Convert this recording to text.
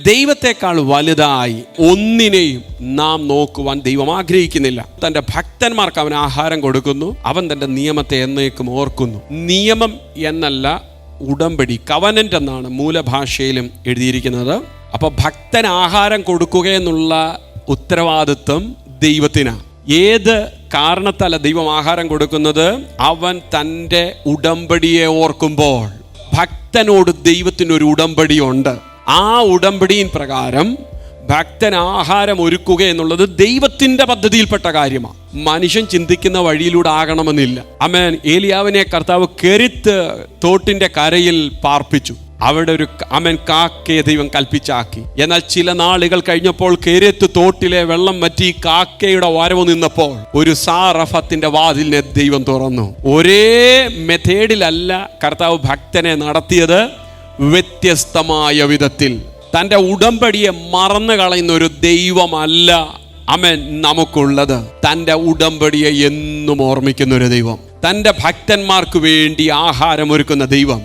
ദൈവത്തെക്കാൾ വലുതായി ഒന്നിനെയും നാം നോക്കുവാൻ ദൈവം ആഗ്രഹിക്കുന്നില്ല. തൻ്റെ ഭക്തന്മാർക്ക് അവൻ ആഹാരം കൊടുക്കുന്നു. അവൻ തൻ്റെ നിയമത്തെ എന്നേക്കും ഓർക്കുന്നു. നിയമം എന്നല്ല, ഉടമ്പടി, കവനന്റ് എന്നാണ് മൂലഭാഷയിലും എഴുതിയിരിക്കുന്നത്. അപ്പോൾ ഭക്തൻ ആഹാരം കൊടുക്കുക എന്നുള്ള ഉത്തരവാദിത്വം ദൈവത്തിനാണ്. ഏത് കാരണത്തല്ല ദൈവം ആഹാരം കൊടുക്കുന്നത്? അവൻ തൻ്റെ ഉടമ്പടിയെ ഓർക്കുമ്പോൾ. ഭക്തനോട് ദൈവത്തിനൊരു ഉടമ്പടിയുണ്ട്. ആ ഉടമ്പടിയിൻ പ്രകാരം ഭക്തൻ ആഹാരം ഒരുക്കുക എന്നുള്ളത് ദൈവത്തിൻ്റെ പദ്ധതിയിൽപ്പെട്ട കാര്യമാണ്. മനുഷ്യൻ ചിന്തിക്കുന്ന വഴിയിലൂടെ ആകണമെന്നില്ല. ആമേൻ. ഏലിയാവിനെ കർത്താവ് കെരിത്ത് തോട്ടിൻ്റെ കരയിൽ പാർപ്പിച്ചു. അവിടെ ഒരു കാക്കയെ ദൈവം കൽപ്പിച്ചാക്കി. എന്നാൽ ചില നാളുകൾ കഴിഞ്ഞപ്പോൾ കെരിത്ത് തോട്ടിലെ വെള്ളം വറ്റി കാക്കയുടെ വരവ് നിന്നപ്പോൾ ഒരു സാറഫത്തിന്റെ വാതിലിനെ ദൈവം തുറന്നു. ഒരേ മെത്തേഡിലല്ല കർത്താവ് ഭക്തനെ നടത്തിയത്, വ്യത്യസ്തമായ വിധത്തിൽ. തൻ്റെ ഉടമ്പടിയെ മറന്നു കളയുന്ന ഒരു ദൈവമല്ല ആമേൻ നമുക്കുള്ളത്. തൻ്റെ ഉടമ്പടിയെ എന്നും ഓർമ്മിക്കുന്ന ഒരു ദൈവം, തൻ്റെ ഭക്തന്മാർക്ക് വേണ്ടി ആഹാരം ഒരുക്കുന്ന ദൈവം.